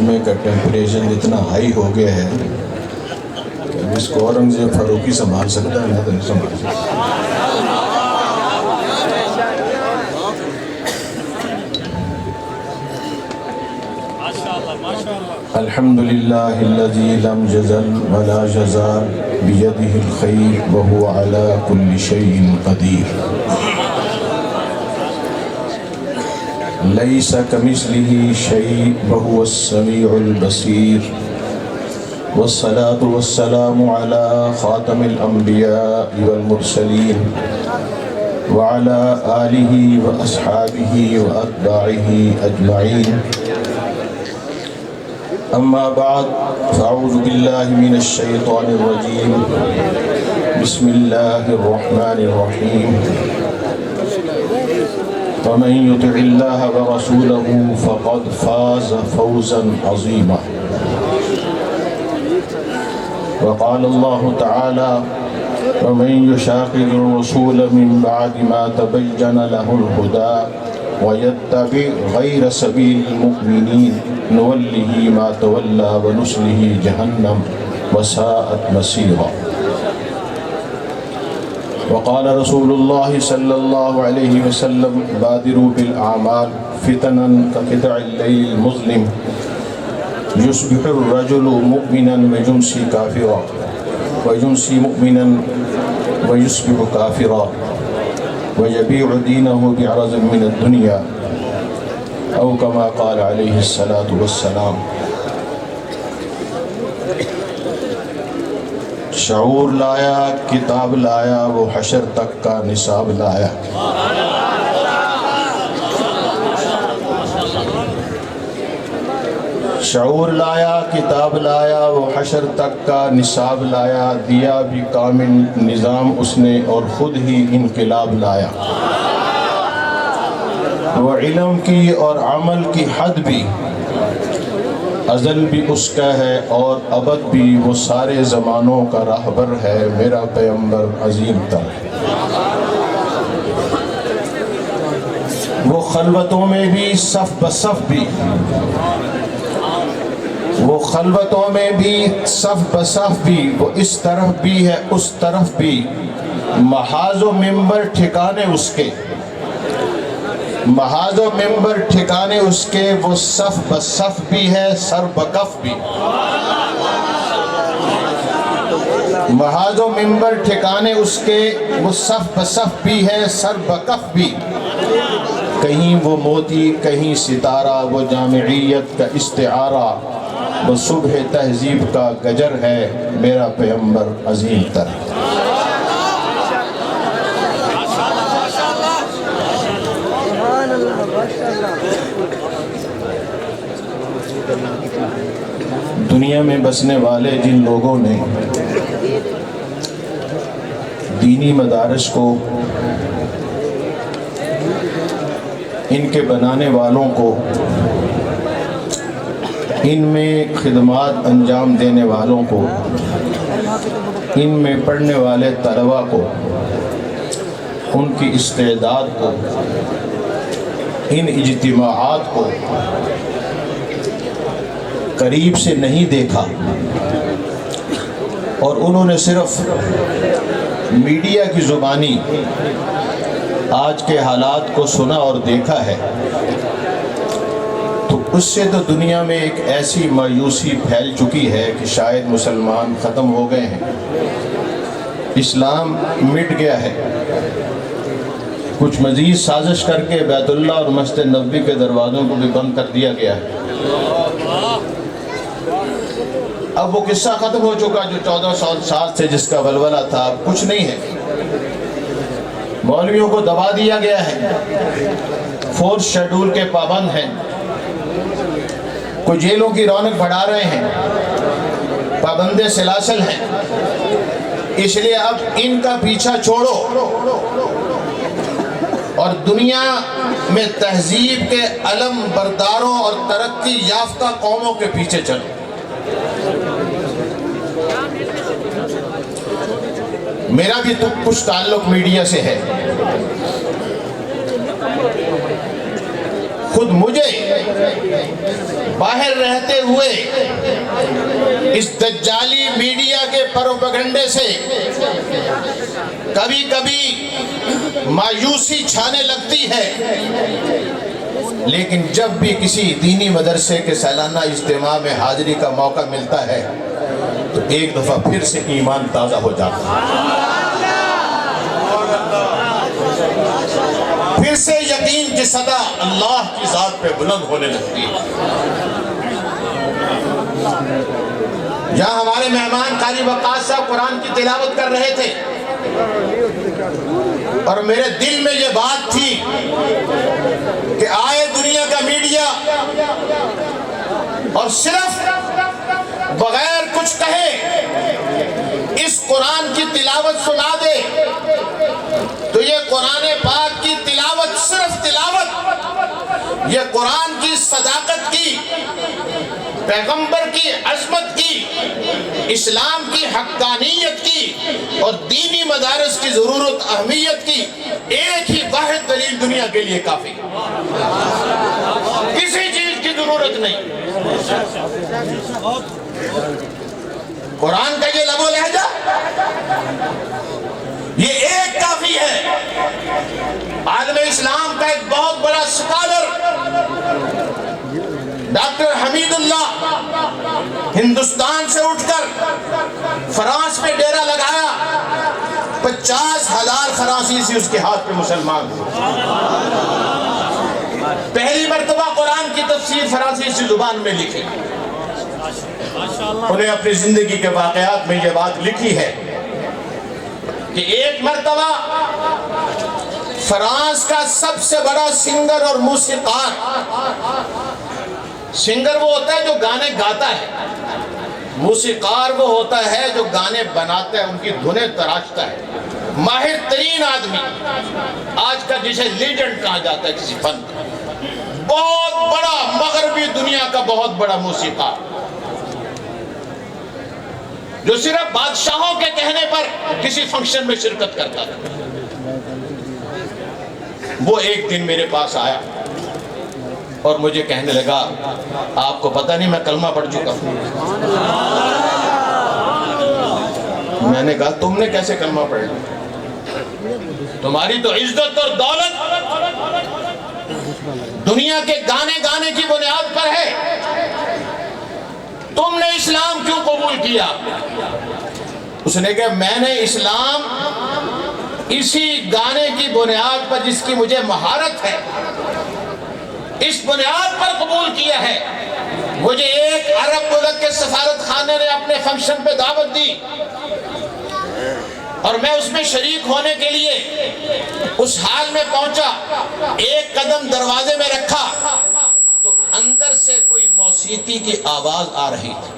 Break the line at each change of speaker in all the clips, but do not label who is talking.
مجمع کا ٹیمپریچر اتنا ہائی ہو گیا ہے کہ اس کو اورنگزیب فاروقی سنبھال سکتا ہے، میں تو نہیں سنبھال سکتا۔ الحمدللہ الذی لم یزل ولا یزال بیدہ الخیر وہو علی کل شیء قدیر، لیس کمثلہ شیء وہو السمیع البصیر، والصلاة والسلام علی خاتم الانبیاء والمرسلین وعلی آلہ واصحابہ واتباعہ اجمعین، اما بعد فاعوذ باللہ من الشیطان الرجیم، بسم اللہ الرحمن الرحیم، ومن يطع اللہ ورسولہ فقد فاز فوزا عظیما، وقال اللہ تعالی ومن يشاقق الرسول من بعد ما تبين له الهدى ويتبع غير سبيل المؤمنين نوله ما تولى ونصله جهنم وساءت مصيرا، وقال رسول الله صلى الله عليه وسلم بادروا بالأعمال فتنا كقطع الليل المظلم، يصبح الرجل مؤمنا ويمسي كافرا ويمسي مؤمنا ويصبح كافرا ويبيع دينه بعرض من الدنيا، او كما قال علیہ الصلاة والسلام۔ شعور لایا، کتاب لایا، وہ حشر تک کا نصاب لایا۔ شعور لایا، کتاب لایا، وہ حشر تک کا نصاب لایا، دیا بھی کامل نظام اس نے اور خود ہی انقلاب لایا۔ وہ علم کی اور عمل کی حد بھی ازل بھی اس کا ہے اور ابد بھی، وہ سارے زمانوں کا راہبر ہے، میرا پیغمبر عظیم تر ہے۔ وہ خلوتوں میں بھی صف بصف بھی، وہ خلوتوں میں بھی صف بصف بھی، وہ اس طرف بھی ہے اس طرف بھی، محاذ و منبر ٹھکانے اس کے، محاذ و منبر ٹھکانے اس کے، وہ صف بصف بھی ہے سر بکف بھی، محاذ و منبر ٹھکانے اس کے، وہ صف بصف بھی ہے سر بکف بھی، کہیں وہ موتی کہیں ستارہ، وہ جامعیت کا استعارہ، وہ صبح تہذیب کا گجر ہے، میرا پیغمبر عظیم تر ہے۔ دنیا میں بسنے والے جن لوگوں نے دینی مدارس کو، ان کے بنانے والوں کو، ان میں خدمات انجام دینے والوں کو، ان میں پڑھنے والے طلباء کو، ان کی استعداد کو، ان اجتماعات کو قریب سے نہیں دیکھا اور انہوں نے صرف میڈیا کی زبانی آج کے حالات کو سنا اور دیکھا ہے، تو اس سے تو دنیا میں ایک ایسی مایوسی پھیل چکی ہے کہ شاید مسلمان ختم ہو گئے ہیں، اسلام مٹ گیا ہے۔ کچھ مزید سازش کر کے بیت اللہ اور مسجد نبوی کے دروازوں کو بھی بند کر دیا گیا ہے۔ اب وہ قصہ ختم ہو چکا جو 1400 سال سے جس کا ولولہ تھا، اب کچھ نہیں ہے۔ مولویوں کو دبا دیا گیا ہے، فورس شیڈول کے پابند ہیں، کوئی جیلوں کی رونق بڑھا رہے ہیں، پابند سلاسل ہیں، اس لیے اب ان کا پیچھا چھوڑو اور دنیا میں تہذیب کے علم برداروں اور ترقی یافتہ قوموں کے پیچھے چلو۔ میرا بھی تو کچھ تعلق میڈیا سے ہے، خود مجھے باہر رہتے ہوئے اس دجالی میڈیا کے پروپیگنڈے سے کبھی کبھی مایوسی چھانے لگتی ہے، لیکن جب بھی کسی دینی مدرسے کے سالانہ اجتماع میں حاضری کا موقع ملتا ہے تو ایک دفعہ پھر سے ایمان تازہ ہو جاتا ہے، پھر سے یقین کی صدا اللہ کی ذات پہ بلند ہونے لگتی ہے۔ جہاں ہمارے مہمان قاری وقاص صاحب قرآن کی تلاوت کر رہے تھے اور میرے دل میں یہ بات تھی کہ آئے دنیا کا میڈیا اور صرف بغیر کچھ کہے اس قرآن کی تلاوت سنا دے تو یہ قرآن پاک کی تلاوت صرف تلاوت، یہ قرآن کی صداقت کی، پیغمبر کی عظمت کی، اسلام کی حقانیت کی اور دینی مدارس کی ضرورت اہمیت کی ایک ہی واحد دلیل دنیا کے لیے کافی، کسی چیز کی ضرورت نہیں۔ قرآن کا یہ لب و لہجہ یہ ایک کافی ہے۔ عالم اسلام کا ایک بہت بڑا سکالر ڈاکٹر حمید اللہ ہندوستان سے اٹھ کر فرانس میں ڈیرا لگایا، 50,000 فرانسیسی اس کے ہاتھ پہ مسلمان ہوئے، پہلی مرتبہ قرآن کی تفسیر فرانسیسی زبان میں لکھی۔ انہیں اپنی زندگی کے واقعات میں یہ بات لکھی ہے کہ ایک مرتبہ فرانس کا سب سے بڑا سنگر اور موسیقار، سنگر وہ ہوتا ہے جو گانے گاتا ہے، موسیقار وہ ہوتا ہے جو گانے بناتا ہے، ان کی دھنیں تراشتا ہے، ماہر ترین آدمی، آج کا جسے لیجنڈ کہا جاتا ہے کسی فن کا، بہت بڑا مغربی دنیا کا بہت بڑا موسیقار، جو صرف بادشاہوں کے کہنے پر کسی فنکشن میں شرکت کرتا تھا۔ وہ ایک دن میرے پاس آیا اور مجھے کہنے لگا، آپ کو پتہ نہیں میں کلمہ پڑھ چکا ہوں۔ میں نے کہا تم نے کیسے کلمہ پڑھ لیا؟ تمہاری تو عزت اور دولت دنیا کے گانے گانے کی بنیاد پر ہے، تم نے اسلام کیوں قبول کیا؟ اس نے کہا میں نے اسلام اسی گانے کی بنیاد پر جس کی مجھے مہارت ہے اس بنیاد پر قبول کیا ہے۔ مجھے ایک عرب ملک کے سفارت خانے نے اپنے فنکشن پہ دعوت دی اور میں اس میں شریک ہونے کے لیے اس حال میں پہنچا، ایک قدم دروازے میں رکھا تو اندر سے کوئی موسیقی کی آواز آ رہی تھی،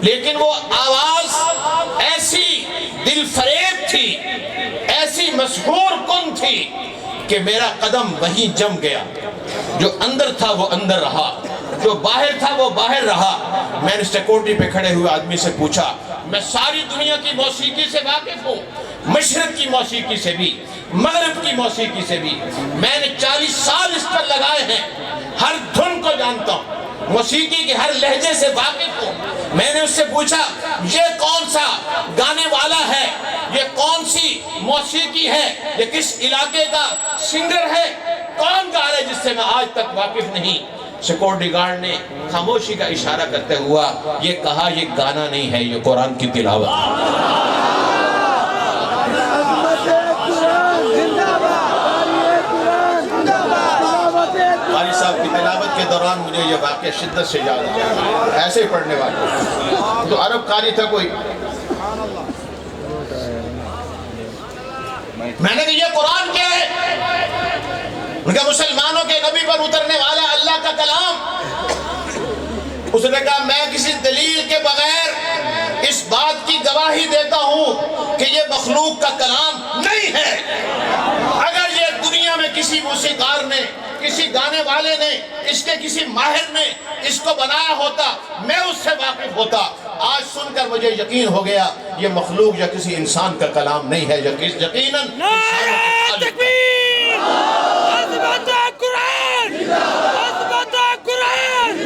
لیکن وہ آواز ایسی دل فریب تھی، ایسی مسحور کن تھی کہ میرا قدم وہیں جم گیا، جو اندر تھا وہ اندر رہا، جو باہر تھا وہ باہر رہا۔ میں نے سیکورٹی پہ کھڑے ہوئے آدمی سے پوچھا، میں ساری دنیا کی موسیقی سے واقف ہوں، مشرق کی موسیقی سے بھی، مغرب کی موسیقی سے بھی، میں نے 40 سال اس پر لگائے ہیں، ہر دھن کو جانتا ہوں، موسیقی کے ہر لہجے سے واقف ہوں۔ میں نے اس سے پوچھا یہ کون سا گانے والا ہے، یہ کون سی موسیقی ہے، یہ کس علاقے کا سنگر ہے، کون گا رہا ہے جس سے میں آج تک واقف نہیں؟ سیکورٹی گارڈ نے خاموشی کا اشارہ کرتے ہوا یہ کہا یہ گانا نہیں ہے، یہ قرآن کی تلاوت ہے۔ قاری صاحب کی تلاوت کے دوران مجھے یہ واقعہ شدت سے یاد آیا، ایسے ہی پڑھنے والے تو عرب قاری تھا کوئی، میں نے کہا یہ قرآن کیا ہے؟ ان کا مسلمانوں کے نبی پر اترنے والا اللہ کا کلام۔ اس نے کہا میں کسی دلیل کے بغیر اس بات کی گواہی دیتا ہوں کہ یہ مخلوق کا کلام نہیں ہے۔ اگر یہ دنیا میں کسی موسیقار نے، کسی گانے والے نے، اس کے کسی ماہر نے اس کو بنایا ہوتا میں اس سے واقف ہوتا۔ آج سن کر مجھے یقین ہو گیا یہ مخلوق یا کسی انسان کا کلام نہیں ہے، یقیناً
تکبیر! عظمت قرآن! عظمت قرآن!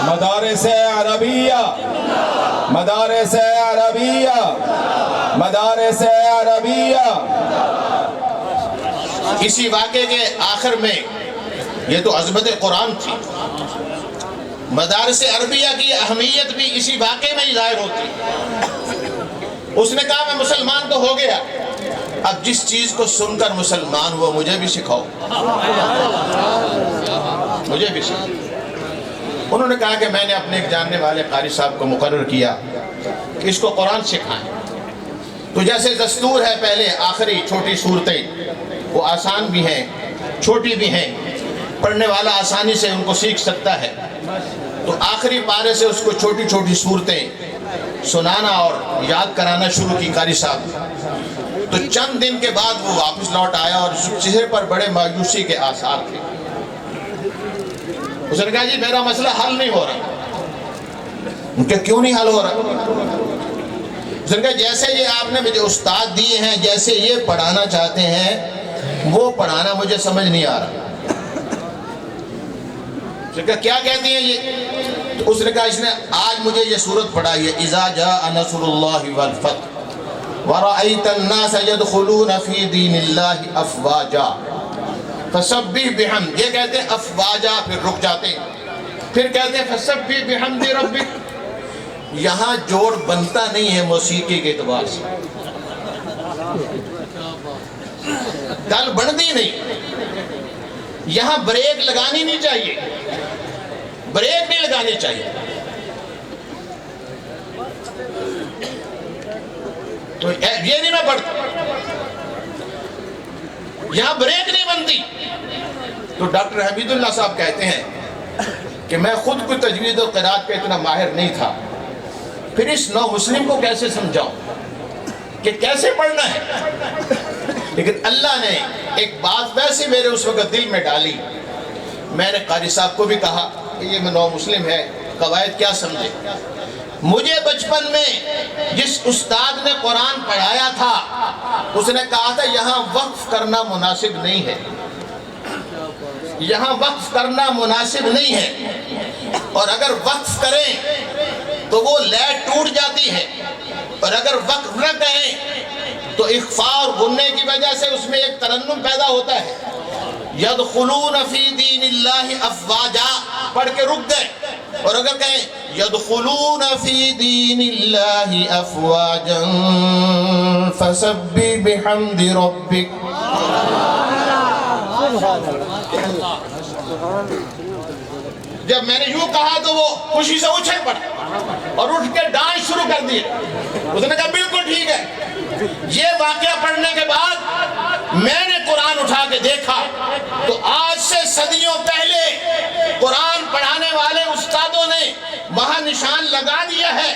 مدارس عربیہ، مدارس عربیہ، مدارس عربیہ۔
اسی واقعے کے آخر میں یہ تو عظمت قرآن تھی، مدارس عربیہ کی اہمیت بھی اسی واقعے میں ہی ظاہر ہوتی۔ اس نے کہا میں مسلمان تو ہو گیا، اب جس چیز کو سن کر مسلمان ہوا مجھے بھی سکھاؤ، مجھے بھی سکھاؤ۔ انہوں نے کہا کہ میں نے اپنے ایک جاننے والے قاری صاحب کو مقرر کیا کہ اس کو قرآن سکھائیں۔ تو جیسے دستور ہے پہلے آخری چھوٹی صورتیں وہ آسان بھی ہیں چھوٹی بھی ہیں، پڑھنے والا آسانی سے ان کو سیکھ سکتا ہے، تو آخری پارے سے اس کو چھوٹی چھوٹی صورتیں سنانا اور یاد کرانا شروع کی قاری صاحب۔ تو چند دن کے بعد وہ واپس لوٹ آیا اور چہرے پر بڑے مایوسی کے آثار تھے۔ اس نے کہا جی میرا مسئلہ حل نہیں ہو رہا۔ ان کے کیوں نہیں حل ہو رہا؟ اس نے کہا جیسے یہ آپ نے مجھے استاد دیے ہیں، جیسے یہ پڑھانا چاہتے ہیں وہ پڑھانا مجھے سمجھ نہیں آ رہا۔ اس نے کہا کیا کہتی ہیں یہ؟ تو اس نے کہا اس نے آج مجھے یہ سورت پڑھائی ہے، اذا جاء نصر اللہ والفتح ورأیت الناس يدخلون فی دین اللہ افواجا فسبح بحمد، یہ کہتے ہیں افواجا پھر رک جاتے ہیں، پھر کہتے ہیں فسبح بحمد ربک۔ یہاں جوڑ بنتا نہیں ہے موسیقی کے اعتبار سے، گل بنتی نہیں، یہاں بریک لگانی نہیں چاہیے، بریک نہیں لگانی چاہیے۔ تو یہ نہیں میں پڑھتا، یہاں بریک نہیں بنتی۔ تو ڈاکٹر حمید اللہ صاحب کہتے ہیں کہ میں خود کو تجوید و قرات پہ اتنا ماہر نہیں تھا، پھر اس نو مسلم کو کیسے سمجھاؤں کہ کیسے پڑھنا ہے؟ لیکن اللہ نے ایک بات ویسے میرے اس وقت دل میں ڈالی، میں نے قاری صاحب کو بھی کہا کہ یہ میں نو مسلم ہے، قواعد کیا سمجھے؟ مجھے بچپن میں جس استاد نے قرآن پڑھایا تھا اس نے کہا تھا یہاں وقف کرنا مناسب نہیں ہے، یہاں وقف کرنا مناسب نہیں ہے، اور اگر وقف کریں تو وہ لے ٹوٹ جاتی ہے، اور اگر وقف نہ کریں تو اخفاء اور غننے کی وجہ سے اس میں ایک ترنم پیدا ہوتا ہے۔ یدخلون فی دین اللہ افواجا پڑھ کے رک گئے، اور اگر کہیں یدخلون فی دین اللہ افواجا فسبح بحمد ربک، جب میں نے یوں کہا تو وہ خوشی سے اچھل پڑے اور اٹھ کے ڈانس شروع کر دیے۔ اس نے کہا بالکل ٹھیک ہے۔ یہ واقعہ پڑھنے کے بعد میں نے قرآن اٹھا کے دیکھا تو آج سے صدیوں پہلے قرآن پڑھانے والے استادوں نے وہاں نشان لگا دیا ہے،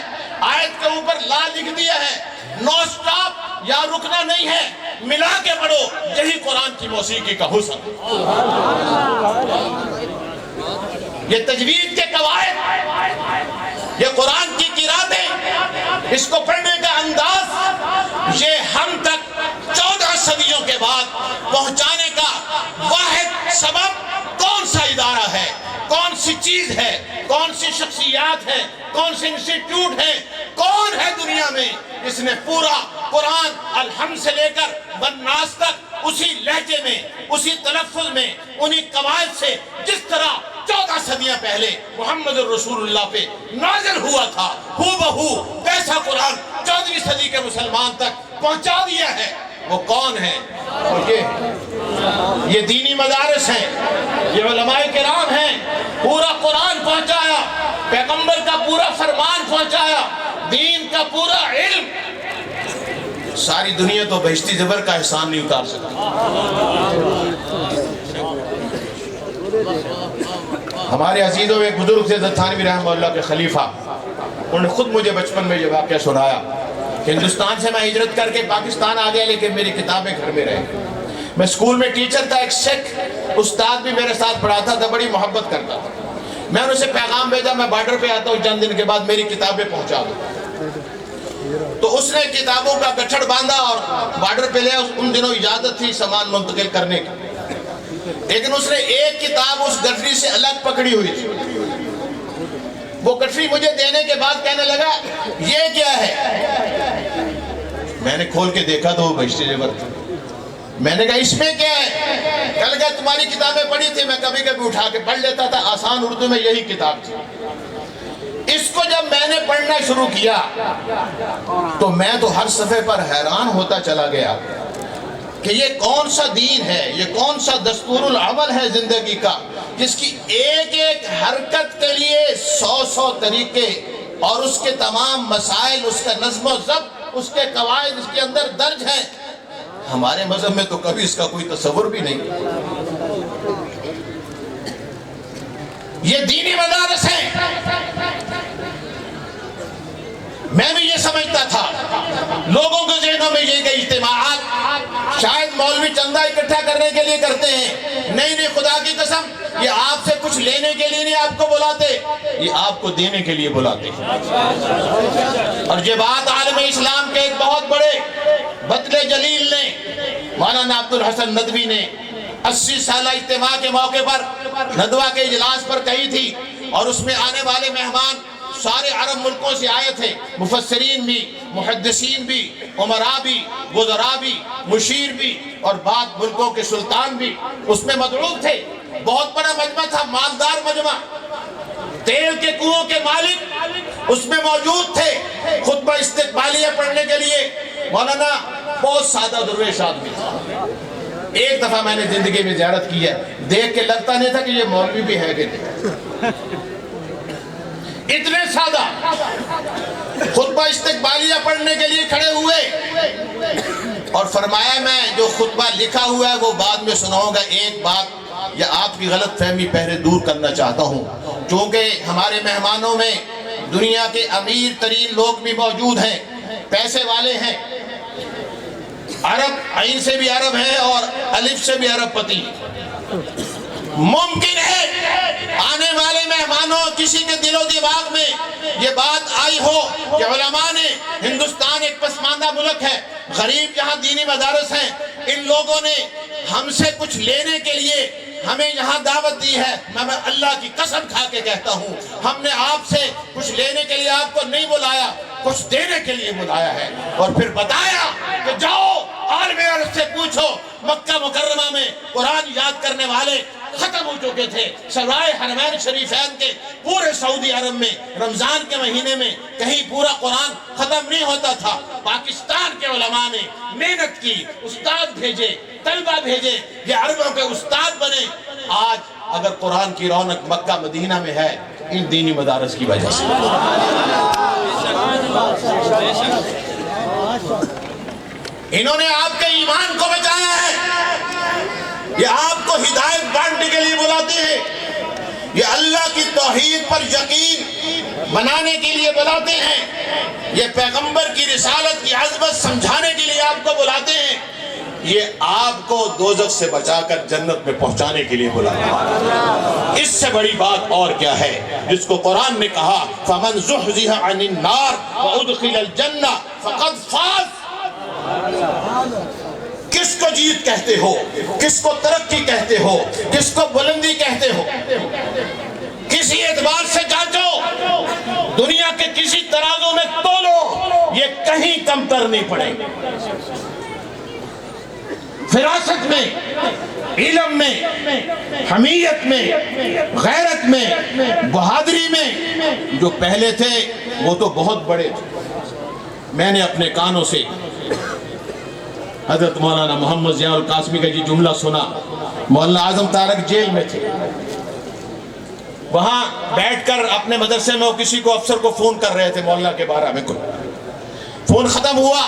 آیت کے اوپر لا لکھ دیا ہے، نو سٹاپ، یا رکنا نہیں ہے، ملا کے پڑھو، یہی قرآن کی موسیقی کا حسن۔ یہ تجوید کے قواعد، یہ قرآن کی قراتیں، اس کو پڑھنے کا انداز، یہ ہم تک 14 صدیوں کے بعد پہنچانے کا واحد سبب کون سا ادارہ ہے، کون سی چیز ہے، کون سی شخصیات ہے، کون سی انسٹیٹیوٹ ہے، کون ہے دنیا میں جس نے پورا قرآن الحمد سے لے کر والناس تک اسی لہجے میں، اسی تلفظ میں، انہی قواعد سے جس طرح 14 صدیاں پہلے محمد الرسول اللہ پہ نازل ہوا تھا ہو بہو ویسا قرآن 14ویں صدی کے مسلمان تک پہنچا دیا ہے؟ وہ کون ہے؟ اور یہ دینی مدارس ہیں، یہ علماء کرام ہیں، پورا قرآن پہنچایا، پیغمبر کا پورا فرمان پہنچایا، دین کا پورا علم۔ ساری دنیا تو بہشتی زبر کا احسان نہیں اتار سکتی۔ ہمارے عزیزوں میں ایک بزرگ سے تھانوی رحمہ اللہ کے خلیفہ، انہوں نے خود مجھے بچپن میں یہ واقعہ سنایا کہ ہندوستان سے میں ہجرت کر کے پاکستان آ گیا، لیکن میری کتابیں گھر میں رہیں۔ میں اسکول میں ٹیچر تھا، ایک سکھ استاد بھی میرے ساتھ پڑھاتا تھا، بڑی محبت کرتا تھا۔ میں نے اسے پیغام بھیجا میں بارڈر پہ آتا ہوں چند دن کے بعد، میری کتابیں پہنچا دو۔ تو اس نے کتابوں کا گٹھڑ باندھا اور بارڈر پہ لیا۔ ان دنوں اجازت تھی سامان منتقل کرنے کی، لیکن اس نے ایک کتاب اس گٹھڑی سے الگ پکڑی ہوئی تھی۔ وہ کٹری مجھے دینے کے بعد کہنے لگا یہ کیا ہے؟ میں نے کھول کے دیکھا تو وہ بہشتی زیور تھا۔ میں نے کہا اس میں کیا ہے؟ کہنے لگا تمہاری کتابیں پڑھی تھی، میں کبھی کبھی اٹھا کے پڑھ لیتا تھا، آسان اردو میں یہی کتاب تھی۔ اس کو جب میں نے پڑھنا شروع کیا تو میں تو ہر صفحے پر حیران ہوتا چلا گیا کہ یہ کون سا دین ہے، یہ کون سا دستور العمل ہے زندگی کا، جس کی ایک ایک حرکت کے لیے 100 طریقے اور اس کے تمام مسائل، اس کا نظم و ضبط، اس کے قواعد اس کے اندر درج ہیں۔ ہمارے مذہب میں تو کبھی اس کا کوئی تصور بھی نہیں۔ یہ دینی مدارس ہیں۔ میں بھی یہ سمجھتا تھا، لوگوں کے ذہنوں میں یہ کہ اجتماعات شاید مولوی چندہ اکٹھا کرنے کے لیے کرتے ہیں۔ نہیں، خدا کی قسم، یہ آپ سے کچھ لینے کے لیے نہیں آپ کو بلاتے، یہ آپ کو دینے کے لیے بلاتے ہیں۔ اور یہ بات عالم اسلام کے ایک بہت بڑے بطل جلیل نے، مولانا عبدالحسن ندوی نے 80 سالہ اجتماع کے موقع پر ندوہ کے اجلاس پر کہی تھی، اور اس میں آنے والے مہمان سارے عرب ملکوں سے آئے تھے، مفسرین بھی، محدثین بھی، عمراء بھی، وزراء بھی، مشیر بھی، اور بعض ملکوں کے سلطان بھی اس میں مدعو تھے۔ بہت بڑا مجمع تھا، مالدار مجمع۔ تیل کے کنووں کے مالک اس میں موجود تھے، خطبہ استقبالیہ پڑھنے کے لیے۔ مولانا بہت سادہ درویش آدمی تھا۔ ایک دفعہ میں نے زندگی میں زیارت کی ہے، دیکھ کے لگتا نہیں تھا کہ یہ مولوی بھی ہے کہ نہیں۔ اتنے سادہ خطبہ استقبالیہ پڑھنے کے لیے کھڑے ہوئے اور فرمایا میں جو خطبہ لکھا ہوا ہے وہ بعد میں سناؤں گا، ایک بات یا آپ کی غلط فہمی پہلے دور کرنا چاہتا ہوں، چونکہ ہمارے مہمانوں میں دنیا کے امیر ترین لوگ بھی موجود ہیں، پیسے والے ہیں، عرب عین سے بھی عرب ہیں اور الف سے بھی عرب پتی۔ ممکن ہے آنے والے مہمانوں کسی کے دل و دماغ میں یہ بات آئی ہو کہ علماء نے، ہندوستان ایک پسماندہ ملک ہے، غریب یہاں دینی مدارس ہیں، ان لوگوں نے ہم سے کچھ لینے کے لیے ہمیں یہاں دعوت دی ہے۔ میں اللہ کی قسم کھا کے کہتا ہوں، ہم نے آپ سے کچھ لینے کے لیے آپ کو نہیں بلایا، کچھ دینے کے لیے بلایا ہے، اور پھر بتایا کہ جاؤ عالم عرب سے پوچھو، مکہ مکرمہ میں قرآن یاد کرنے والے ختم ہو چکے تھے، سوائے حرمین شریفین کے پورے سعودی عرب میں رمضان کے مہینے میں کہیں پورا قرآن ختم نہیں ہوتا تھا۔ پاکستان کے علماء نے محنت کی، استاد بھیجے، طلبہ بھیجے، یہ عربوں کے استاد بنے۔ آج اگر قرآن کی رونق مکہ مدینہ میں ہے، ان دینی مدارس کی وجہ سے۔ انہوں نے آپ کے ایمان کو بچایا ہے، یہ آپ کو ہدایت بانٹنے کے لیے بلاتے ہیں، یہ اللہ کی توحید پر یقین بنانے کے لیے بلاتے ہیں، یہ پیغمبر کی رسالت کی عظمت سمجھانے کے لیے آپ کو بلاتے ہیں، یہ آپ کو دوزخ سے بچا کر جنت میں پہنچانے کے لیے بلاتے ہیں۔ اس سے بڑی بات اور کیا ہے، جس کو قرآن نے کہا فَمَنْ زُحْزِحَ عَنِ النَّارِ وَأُدْخِلَ الْجَنَّةَ فَقَدْ فَازَ۔ کس کو جیت کہتے ہو، کس کو ترقی کہتے ہو، کس کو بلندی کہتے ہو؟ کسی اعتبار سے جانچو، دنیا کے کسی ترازو میں تولو، یہ کہیں کم تر نہیں پڑے۔ فراست میں، علم میں، حمیت میں، غیرت میں، بہادری میں جو پہلے تھے وہ تو بہت بڑے تھے۔ میں نے اپنے کانوں سے حضرت مولانا محمد ضیاء القاسمی کا یہ جملہ سنا، مولانا اعظم طارق جیل میں تھے، وہاں بیٹھ کر اپنے مدرسے میں کسی کو افسر کو فون کر رہے تھے مولانا کے بارے میں، فون ختم ہوا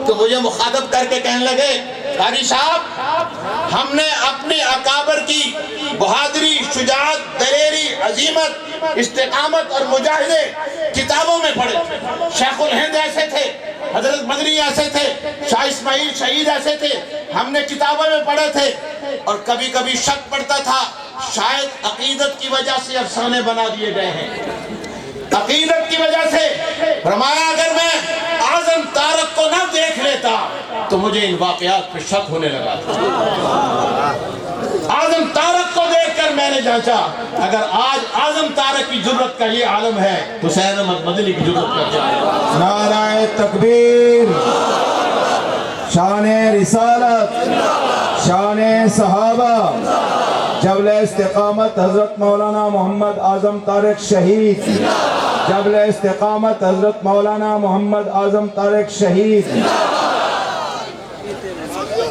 تو مجھے مخاطب کر کے کہنے لگے قاری صاحب ہم نے اپنے اکابر کی بہادری، شجاعت، دلیری، عظیمت، استقامت اور مجاہدے کتابوں میں پڑھے تھے۔ شیخ الہند ایسے تھے، حضرت مدنی ایسے تھے، شاہ اسماعیل شہید ایسے تھے، ہم نے کتابوں میں پڑھے تھے، اور کبھی کبھی شک پڑتا تھا شاید عقیدت کی وجہ سے افسانے بنا دیے گئے ہیں، عقیدت کی وجہ سے۔ فرمایا اگر میں اعظم طارق کو نہ دیکھ لیتا تو مجھے ان واقعات پہ شک ہونے لگا تھا، اعظم طارق کو دیکھ کر میں میں نے جانچا اگر آج اعظم طارق کی جرت کا یہ عالم ہے تو حسین احمد مدنی کی جرت کا کیا ہے؟
نعرہ تکبیر، شان رسالت، شان صحابہ، جبل استقامت حضرت مولانا محمد اعظم طارق شہید، جبل استقامت حضرت مولانا محمد اعظم طارق شہید۔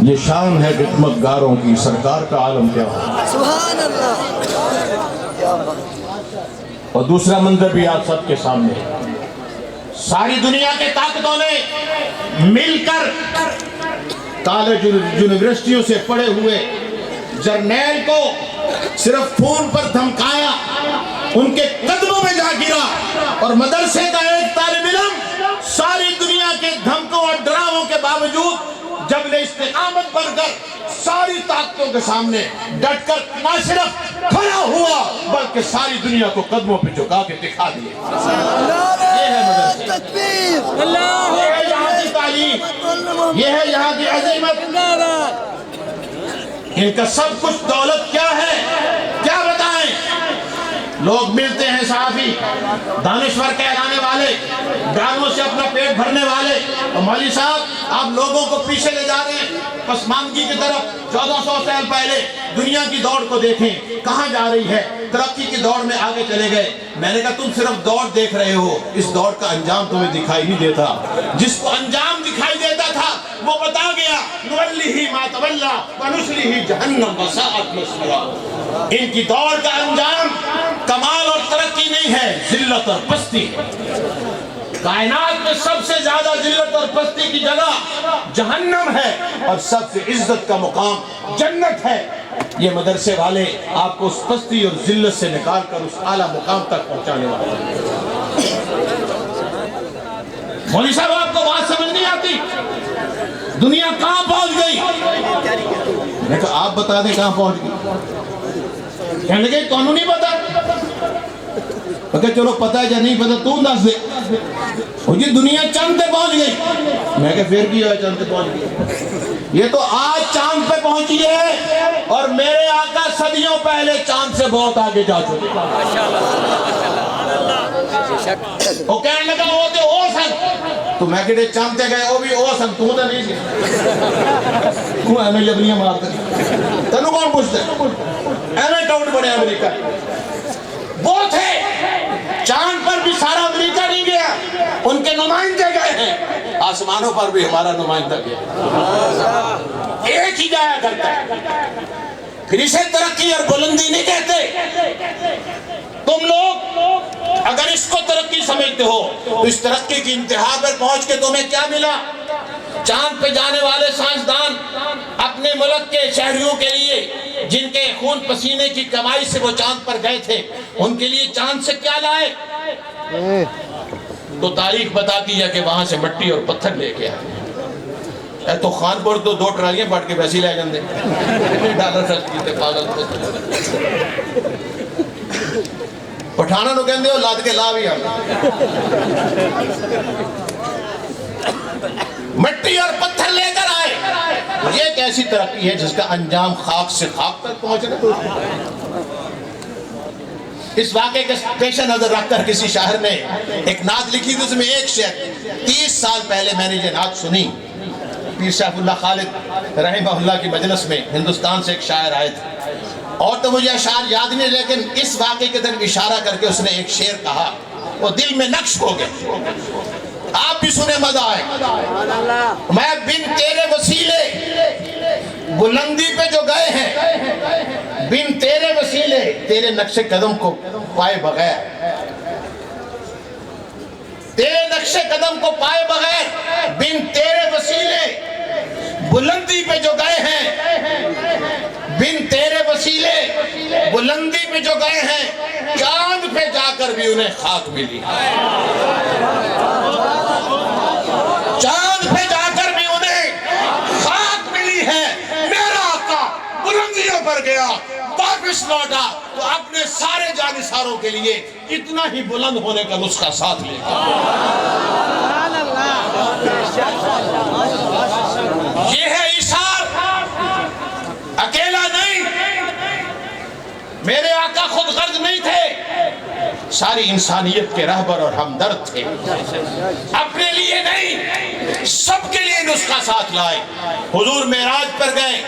یہ شان ہے خدمت گاروں کی، سرکار کا عالم کیا ہو۔
سبحان اللہ۔
اور دوسرا منظر بھی آپ سب کے سامنے ہے، ساری دنیا کے طاقتوں نے مل کر کالج یونیورسٹیوں سے پڑھے ہوئے جرنیل کو صرف فون پر دھمکایا، ان کے قدموں میں جا گرا، اور مدرسے کا ایک طالب علم ساری دنیا کے دھمکوں اور ڈراؤں کے باوجود جبل استقامت بن کر ساری طاقتوں کے سامنے ڈٹ کر نہ صرف کھڑا ہوا بلکہ ساری دنیا کو قدموں پہ جھکا کے دکھا دیا۔ یہ ہے مدرسے،
تکبیر،
یہ ہے یہاں کی تعلیم، یہ ہے یہاں کی عظمت۔ ان کا سب کچھ دولت کیا ہے، کیا بتائیں؟ لوگ ملتے ہیں صحافی، دانشور کہلانے والے، ڈراموں سے اپنا پیٹ بھرنے والے، اور مولوی صاحب آپ لوگوں کو پیچھے لے جا رہے ہیں پسماندگی کی طرف۔ 1400 سال پہلے دنیا کی دوڑ کو دیکھیں کہاں جا رہی ہے، ترقی کی دوڑ میں آگے چلے گئے۔ میں نے کہا تم صرف دوڑ دیکھ رہے ہو، اس دوڑ کا انجام تمہیں دکھائی نہیں دیتا۔ جس کو انجام دکھائی دیتا تھا وہ بتا گیا، نولیہ ما تولی ونصلیہ جہنم وساءت مصیرا۔ ان کی دوڑ کا انجام کمال اور ترقی نہیں ہے، ذلت اور پستی ہے۔ کائنات میں سب سے زیادہ ذلت اور پستی کی جگہ جہنم ہے، اور سب سے عزت کا مقام جنت ہے۔ یہ مدرسے والے آپ کو اس پستی اور ذلت سے نکال کر اس اعلیٰ مقام تک پہنچانے والے ہیں۔ مولوی صاحب آپ کو بات سمجھ نہیں آتی؟ دنیا کہاں پہنچ گئی؟ میں نے کہا آپ بتا دیں کہاں پہنچ گئی۔ کہنے لگے تو نہیں پتا۔ میں کہا چلو پتا ہے یا نہیں پتا تو دس دے۔ یہ دنیا چاند پہ پہنچ گئی۔ میں کہا پھر بھی ہے چاند پہ پہنچ گئی۔ یہ تو آج چاند پہ پہنچی ہے، اور میرے آقا صدیوں پہلے چاند سے بہت آگے جا چکے۔ وہ کہنے لگا وہ تو او سن، تو میں کہتے چاند پہ گئے وہ بھی او سن، تو نہیں سی کیوں ہمیں جبلیاں مارتے تنو کون پوچھتے ایمیں ٹاؤن بڑے امریکہ وہ تھے۔ چاند پر بھی سارا امریکہ نہیں گیا، ان کے نمائندے گئے ہیں، آسمانوں پر بھی ہمارا نمائندہ گیا، ایک ہی جایا کرتا ہے۔ پھر اسے ترقی اور بلندی نہیں کہتے۔ تم لوگ اگر اس کو ترقی سمجھتے ہو تو اس ترقی کی انتہا پر پہنچ کے تمہیں کیا ملا؟ چاند پہ جانے والے سائنسدان اپنے ملک کے شہریوں کے لیے جن کے خون پسینے کی کمائی سے وہ چاند پر گئے تھے، ان کے لیے چاند سے کیا لائے؟ تو تاریخ بتاتی ہے کہ وہاں سے مٹی اور پتھر لے کے آئے۔ تو خان پور تو 2 ٹرالیاں پھٹ کے ویسے ہی لے جاندے ڈالر خرچ کیتے پاگل پٹھانا نو کہندے ہو لاد کے لا بھی آ مٹی اور پتھر لے کر آئے۔ یہ ایک ایسی ترقی ہے جس کا انجام خاک سے خاک تک پہنچنا۔ اس واقعے کے پیش نظر رکھ کر کسی شاعر نے ایک نعت لکھی تھی، اس میں ایک شعر 30 سال پہلے میں نے یہ نعت سنی۔ پیر شیخ اللہ خالد رحمہ اللہ کی مجلس میں ہندوستان سے ایک شاعر آئے تھے، اور تو مجھے اشعار یاد نہیں، لیکن اس واقعے کی طرف اشارہ کر کے اس نے ایک شعر کہا، وہ دل میں نقش ہو گیا۔ آپ بھی سنیں مزہ آئے۔ میں بن تیرے وسیلے بلندی پہ جو گئے ہیں، بن تیرے وسیلے تیرے نقش قدم کو پائے بغیر، تیرے نقش قدم کو پائے بغیر، بن تیرے وسیلے بلندی پہ جو گئے ہیں، بن تیرے وسیلے بلندی پہ جو گئے ہیں، چاند پہ جا کر بھی انہیں خاک ملی، چاند پہ جا کر بھی انہیں خاک ملی ہے۔ میرا آقا بلندیوں پر گیا، واپس لوٹا تو اپنے سارے جانثاروں کے لیے اتنا ہی بلند ہونے کا نسخہ ساتھ لے گا۔ یہ ہے اشار، اکیلا نہیں، میرے آقا خود غرض نہیں تھے، ساری انسانیت کے رہبر اور ہمدرد تھے، اپنے لیے نہیں سب کے لیے نسخہ ساتھ لائے۔ حضور معراج پر گئے،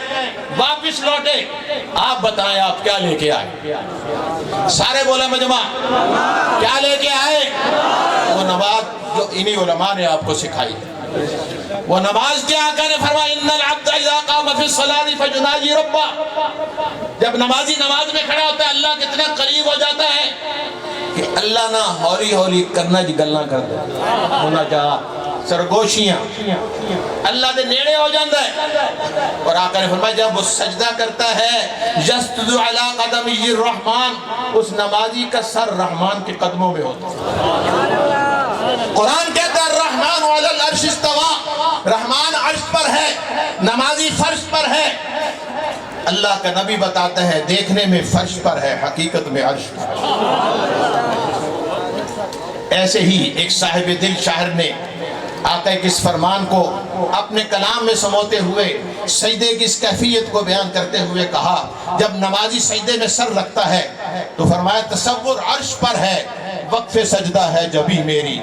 واپس لوٹے، آپ بتائیں آپ کیا لے کے آئے؟ سارے بولا مجمع کیا لے کے آئے؟ وہ نماز جو انہی علماء نے آپ کو سکھائی، وہ نماز کیا آقا نے فرمایا ان العبد اذا قام فی الصلاۃ فجناجی ربہ، جب نمازی نماز میں کھڑا ہوتا ہے اللہ کتنا قریب ہو جاتا ہے کہ اللہ نہ ہولی ہولی کرنا جی گلنا کر دے ہونا چاہا سرگوشیاں اللہ دے نیڑے ہو جاندہ ہے۔ اور آقا نے فرمایا جب وہ سجدہ کرتا ہے یسجد علی قدمی الرحمن، اس نمازی کا سر رحمان کے قدموں میں ہوتا ہے۔ قرآن کہتا ہے الرحمن علی العرش استوى، رحمان عرش پر ہے، نمازی فرش پر ہے۔ اللہ کا نبی بتاتا ہے دیکھنے میں فرش پر ہے، حقیقت میں عرش پر ہے۔ ایسے ہی ایک صاحب دل شاعر نے آقا کے اس فرمان کو اپنے کلام میں سموتے ہوئے سجدے کی اس کیفیت کو بیان کرتے ہوئے کہا، جب نمازی سجدے میں سر رکھتا ہے تو فرمایا تصور عرش پر ہے، وقف سجدہ ہے جبھی میری،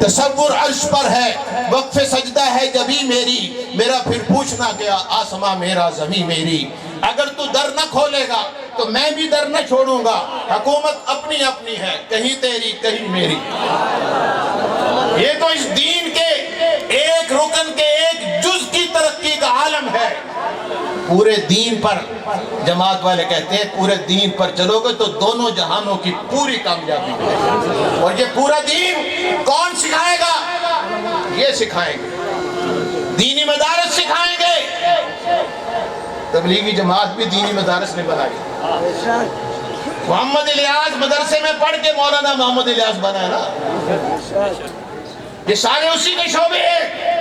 تصور عرش پر ہے، وقف سجدہ ہے جبھی میری، میرا پھر پوچھنا کیا آسماں میرا زمین میری، اگر تو در نہ کھولے گا تو میں بھی در نہ چھوڑوں گا، حکومت اپنی اپنی ہے، کہیں تیری کہیں میری۔ یہ تو اس دین کے ایک رکن کے ایک جز کی ترقی کا عالم ہے۔ پورے دین پر جماعت والے کہتے ہیں پورے دین پر چلو گے تو دونوں جہانوں کی پوری کامیابی ہے۔ اور یہ پورا دین کون سکھائے گا؟ یہ سکھائیں گے، دینی مدارس سکھائیں گے۔ تبلیغی جماعت بھی دینی مدارس نے بنائی، محمد الیاس مدرسے میں پڑھ کے مولانا محمد الیاس بنا ہے نا، یہ سارے اسی کے شعبے ہیں۔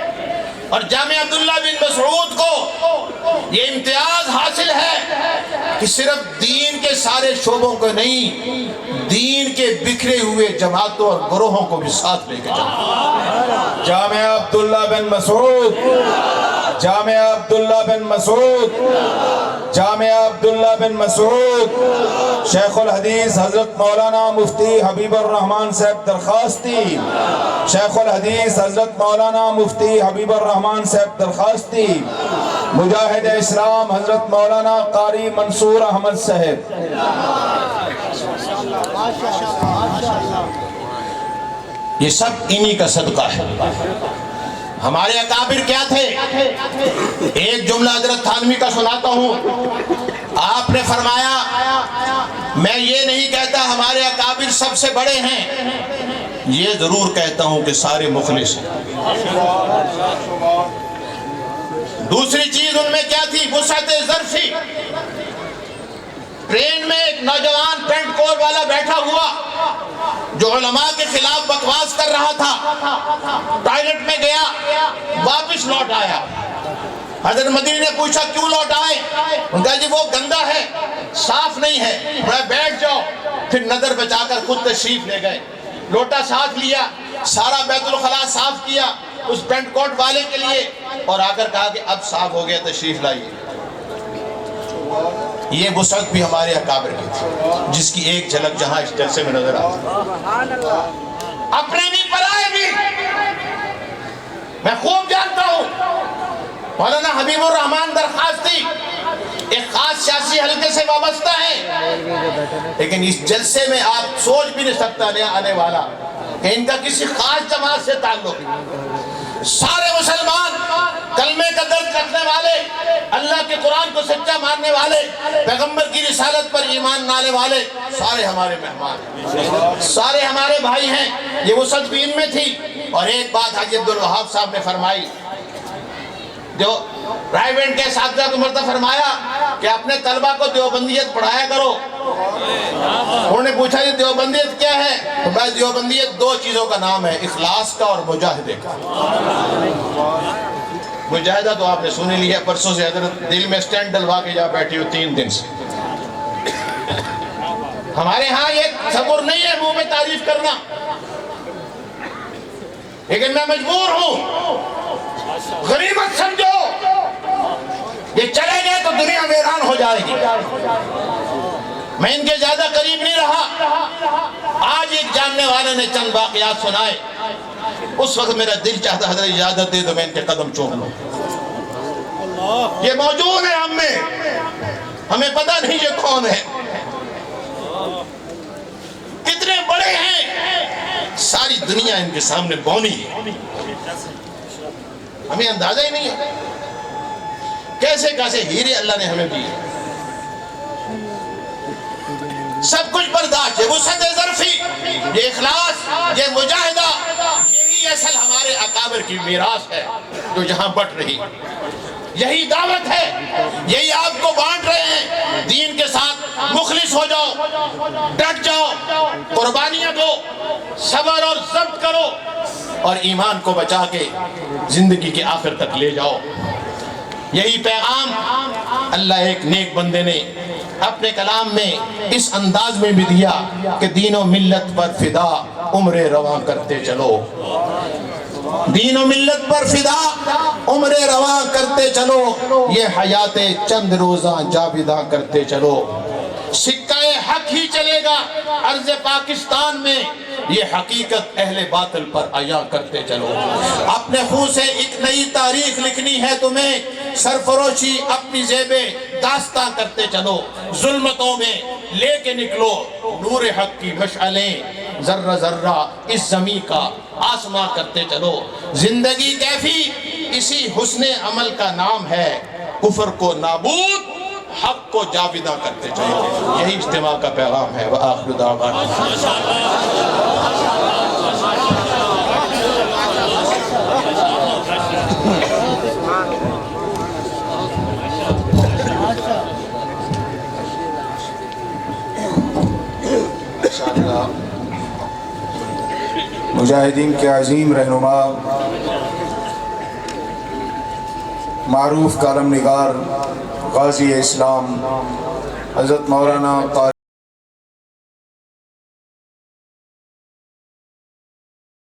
اور جامعہ عبداللہ بن مسعود کو یہ امتیاز حاصل ہے کہ صرف دین کے سارے شعبوں کو نہیں، دین کے بکھرے ہوئے جماعتوں اور گروہوں کو بھی ساتھ لے کے جانا۔
جامعہ عبداللہ بن مسعود، جامعہ عبداللہ بن مسعود، جامعہ عبداللہ بن مسعود، شیخ الحدیث حضرت مولانا مفتی حبیب الرحمن صاحب درخواستی، شیخ الحدیث حضرت مولانا مفتی حبیب الرحمن صاحب درخواستی، مجاہد اسلام حضرت مولانا قاری منصور احمد صاحب،
یہ سب انہی کا صدقہ ہے۔ ہمارے اکابر کیا تھے؟ ایک جملہ حضرت تھانوی کا سناتا ہوں۔ آپ نے فرمایا میں یہ نہیں کہتا ہمارے اکابر سب سے بڑے ہیں، یہ ضرور کہتا ہوں کہ سارے مخلص ہیں۔ دوسری چیز ان میں کیا تھی؟ وسعت ظرفی۔ ٹرین میں ایک نوجوان پینٹ کول والا بیٹھا ہوا جو علماء کے خلاف بکواس کر رہا تھا، ٹائلٹ میں گیا واپس لوٹ آیا۔ حضرت مدنی نے پوچھا کیوں لوٹ آئے؟ ان کہا جی وہ گندا ہے، صاف نہیں ہے۔ میں بیٹھ جاؤ، پھر نظر بچا کر خود تشریف لے گئے، لوٹا ساتھ لیا، سارا بیت الخلاء صاف کیا اس پینٹ کوٹ والے کے لیے، اور آ کر کہا کہ اب صاف ہو گیا تشریف لائیے۔ یہ وسعت بھی ہمارے اکابر کی تھی، جس کی ایک جھلک جہاں اس جلسے میں نظر آتی، اپنے بھی پرائے بھی۔ میں خوب جانتا ہوں مولانا حبیب الرحمن درخواستی ایک خاص سیاسی حلقے سے وابستہ ہے، لیکن اس جلسے میں آپ سوچ بھی نہیں سکتا آنے والا کہ ان کا کسی خاص جماعت سے تعلق ہے۔ سارے مسلمان کلمے کا درد رکھنے والے، اللہ کے قرآن کو سچا ماننے والے، پیغمبر کی رسالت پر ایمان لانے والے، سارے ہمارے مہمان، سارے ہمارے بھائی ہیں۔ یہ وسعت بھی ان میں تھی۔ اور ایک بات حاجی عبدالوہاب صاحب نے فرمائی، جو رائیوینٹ کے اساتذہ کو مرتبہ فرمایا کہ اپنے طلبہ کو دیوبندیت پڑھایا کرو۔ انہوں نے پوچھا یہ دیوبندیت کیا ہے؟ تو بھائی دیوبندیت دو چیزوں کا نام ہے، اخلاص کا اور مجاہدے کا۔ مجاہدہ تو آپ نے سنی لی ہے، پرسوں سے حضرت دل میں سٹینڈ ڈلوا کے جا بیٹھی ہو 3 دن سے۔ ہمارے ہاں یہ تصور نہیں ہے منہ میں تعریف کرنا، لیکن میں مجبور ہوں، غنیمت سمجھو، یہ چلے گئے تو دنیا ویران ہو جائے گی۔ میں ان کے زیادہ قریب نہیں رہا. آج ایک جاننے والے نے چند واقعات سنائے. اس وقت میرا دل چاہتا حضرت اجازت دے تو میں ان کے قدم چوم لوں. یہ موجود ہے ہم میں, ہمیں پتہ نہیں یہ کون ہے, کتنے بڑے ہیں, ساری دنیا ان کے سامنے بونی ہے, ہمیں اندازہ ہی نہیں ہے کیسے کیسے ہیرے اللہ نے ہمیں دیے. سب کچھ برداشت, یہ وسعت ظرفی, یہ اخلاص, یہ مجاہدہ, یہی اصل ہمارے اکابر کی میراث ہے جو یہاں بٹ رہی. یہی دعوت ہے, یہی آپ کو بانٹ رہے ہیں. دین کے ساتھ مخلص ہو جاؤ, ڈٹ جاؤ, قربانیاں دو, صبر اور ضبط کرو, اور ایمان کو بچا کے زندگی کے آخر تک لے جاؤ. یہی پیغام اللہ ایک نیک بندے نے اپنے کلام میں اس انداز میں بھی دیا کہ دین و ملت پر فدا عمر رواں کرتے چلو. دین و ملت پر فدا عمر رواں کرتے چلو, یہ حیات چند روزاں جاویداں کرتے چلو. سکہ حق ہی چلے گا ارض پاکستان میں, یہ حقیقت اہل باطل پر عیاں کرتے چلو. اپنے خون سے ایک نئی تاریخ لکھنی ہے تمہیں, سرفروشی اپنی زیبیں داستاں کرتے چلو. ظلمتوں میں لے کے نکلو نور حق کی مشعلیں, ذرہ ذرہ اس زمین کا آسماں کرتے چلو. زندگی کیفی اسی حسن عمل کا نام ہے, کفر کو نابود حق کو جاویداں کرتے چلو. یہی اجتماع کا پیغام ہے. وآخر دعوانا
مجاہدین کے عظیم رہنما, معروف کالم نگار, غازی اسلام حضرت مولانا